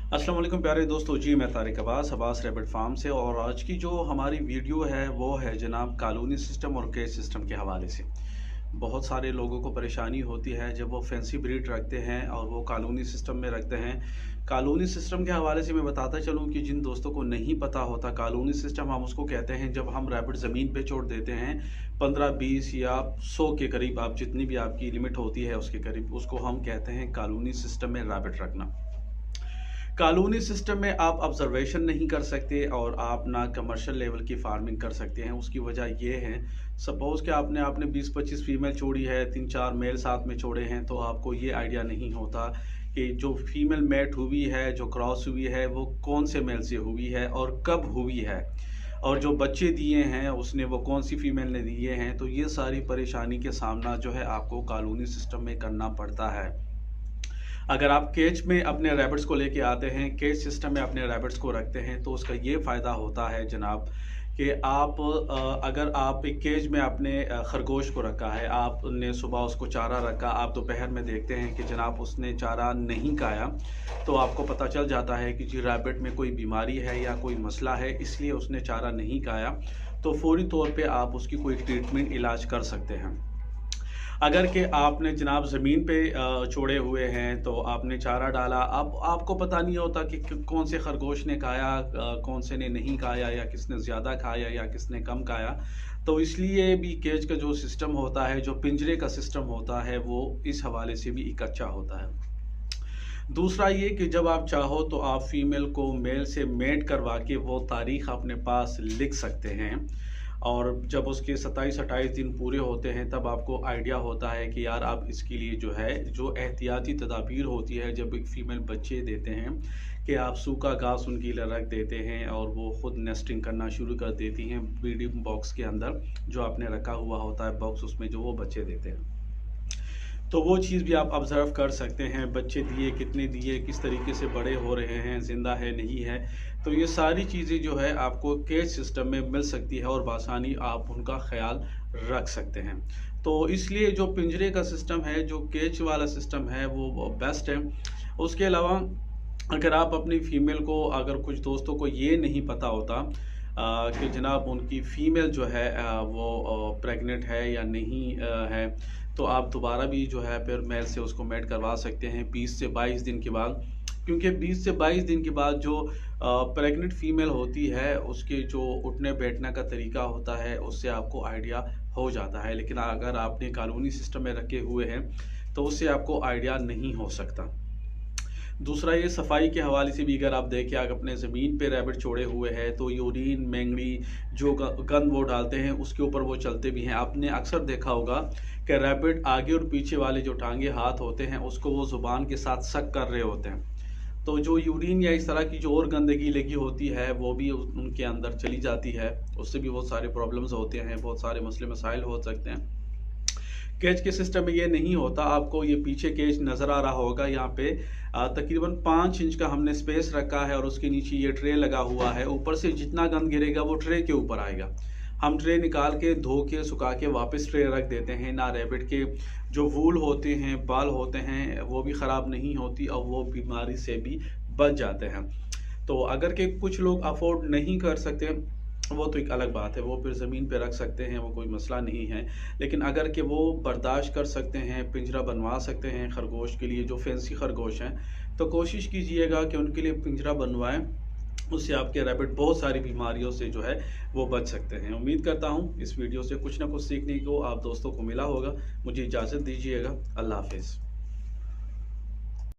अस्सलाम वालेकुम प्यारे दोस्तों। जी मैं तारिक अब्बास रैबिट फार्म से। और आज की जो हमारी वीडियो है वो है जनाब कॉलोनी सिस्टम और केज सिस्टम के हवाले से। बहुत सारे लोगों को परेशानी होती है जब वो फैंसी ब्रीड रखते हैं और वो कॉलोनी सिस्टम में रखते हैं। कॉलोनी सिस्टम के हवाले से मैं बताता चलूँ कि जिन दोस्तों को नहीं पता होता, कॉलोनी सिस्टम हम उसको कहते हैं जब हम रैबिट ज़मीन पे छोड़ देते हैं 15-20 या 100 के करीब, आप जितनी भी आपकी लिमिट होती है उसके करीब, उसको हम कहते हैं कॉलोनी सिस्टम में रैबिट रखना। कॉलोनी सिस्टम में आप ऑब्जर्वेशन नहीं कर सकते और आप ना कमर्शियल लेवल की फार्मिंग कर सकते हैं। उसकी वजह ये है, सपोज़ कि आपने 20-25 फीमेल छोड़ी है, 3-4 मेल साथ में छोड़े हैं, तो आपको ये आइडिया नहीं होता कि जो फीमेल मैट हुई है, जो क्रॉस हुई है, वो कौन से मेल से हुई है और कब हुई है, और जो बच्चे दिए हैं उसने वो कौन सी फीमेल ने दिए हैं। तो ये सारी परेशानी के सामना जो है आपको कॉलोनी सिस्टम में करना पड़ता है। अगर आप केज में अपने रैबिट्स को लेके आते हैं, केज सिस्टम में अपने रैबिट्स को रखते हैं, तो उसका ये फ़ायदा होता है जनाब कि आप अगर आप एक केज में अपने खरगोश को रखा है, आपने सुबह उसको चारा रखा, आप दोपहर में देखते हैं कि जनाब उसने चारा नहीं खाया, तो आपको पता चल जाता है कि जी रैबिट में कोई बीमारी है या कोई मसला है, इसलिए उसने चारा नहीं खाया। तो फौरी तौर पे आप उसकी कोई ट्रीटमेंट इलाज कर सकते हैं। अगर कि आपने जनाब ज़मीन पे छोड़े हुए हैं, तो आपने चारा डाला, अब आपको पता नहीं होता कि कौन से खरगोश ने खाया, कौन से ने नहीं खाया, या किसने ज़्यादा खाया या किसने कम खाया। तो इसलिए भी केज का जो सिस्टम होता है, जो पिंजरे का सिस्टम होता है, वो इस हवाले से भी एक अच्छा होता है। दूसरा ये कि जब आप चाहो तो आप फीमेल को मेल से मेट करवा के वो तारीख़ अपने पास लिख सकते हैं, और जब उसके 27-28 दिन पूरे होते हैं तब आपको आइडिया होता है कि यार अब इसके लिए जो है, जो एहतियाती तदाबीर होती है जब एक फ़ीमेल बच्चे देते हैं, कि आप सूखा घास उनके लिए रख देते हैं और वो ख़ुद नेस्टिंग करना शुरू कर देती हैं ब्रीडिंग बॉक्स के अंदर, जो आपने रखा हुआ होता है बॉक्स, उसमें जो वो बच्चे देते हैं। तो वो चीज़ भी आप ऑब्ज़र्व कर सकते हैं, बच्चे दिए, कितने दिए, किस तरीके से बड़े हो रहे हैं, ज़िंदा है नहीं है। तो ये सारी चीज़ें जो है आपको केज सिस्टम में मिल सकती है और बआसानी आप उनका ख़्याल रख सकते हैं। तो इसलिए जो पिंजरे का सिस्टम है, जो केज वाला सिस्टम है, वो बेस्ट है। उसके अलावा अगर आप अपनी फ़ीमेल को, अगर कुछ दोस्तों को ये नहीं पता होता कि जनाब उनकी फ़ीमेल जो है वो प्रेग्नेंट है या नहीं है, तो आप दोबारा भी जो है फिर मेल से उसको मेट करवा सकते हैं 20 से 22 दिन के बाद। क्योंकि 20 से 22 दिन के बाद जो प्रेग्नेंट फ़ीमेल होती है, उसके जो उठने बैठने का तरीका होता है, उससे आपको आइडिया हो जाता है। लेकिन अगर आपने कॉलोनी सिस्टम में रखे हुए हैं तो उससे आपको आइडिया नहीं हो सकता। दूसरा ये सफाई के हवाले से भी, अगर आप देखें, अगर अपने ज़मीन पे रैबिट छोड़े हुए हैं तो यूरिन, मेंगनी, जो गंद वो डालते हैं उसके ऊपर वो चलते भी हैं। आपने अक्सर देखा होगा कि रैबिट आगे और पीछे वाले जो टांगे हाथ होते हैं उसको वो ज़ुबान के साथ सक कर रहे होते हैं। तो जो यूरिन या इस तरह की जो और गंदगी लगी होती है वो भी उनके अंदर चली जाती है, उससे भी बहुत सारे प्रॉब्लम्स होते हैं, बहुत सारे मसले मसाइल हो सकते हैं। केज के सिस्टम में ये नहीं होता। आपको ये पीछे केज नज़र आ रहा होगा, यहाँ पे तकरीबन 5 इंच का हमने स्पेस रखा है और उसके नीचे ये ट्रे लगा हुआ है। ऊपर से जितना गंद गिरेगा वो ट्रे के ऊपर आएगा। हम ट्रे निकाल के धो के सुखा के वापस ट्रे रख देते हैं ना। रैबिट के जो वूल होते हैं, बाल होते हैं, वो भी ख़राब नहीं होती और वो बीमारी से भी बच जाते हैं। तो अगर के कुछ लोग अफोर्ड नहीं कर सकते, वो तो एक अलग बात है, वो फिर ज़मीन पे रख सकते हैं, वो कोई मसला नहीं है। लेकिन अगर कि वो बर्दाश्त कर सकते हैं, पिंजरा बनवा सकते हैं खरगोश के लिए, जो फैंसी खरगोश हैं, तो कोशिश कीजिएगा कि उनके लिए पिंजरा बनवाएं। उससे आपके रैबिट बहुत सारी बीमारियों से जो है वो बच सकते हैं। उम्मीद करता हूँ इस वीडियो से कुछ ना कुछ सीखने को आप दोस्तों को मिला होगा। मुझे इजाज़त दीजिएगा। अल्लाह हाफ़िज़।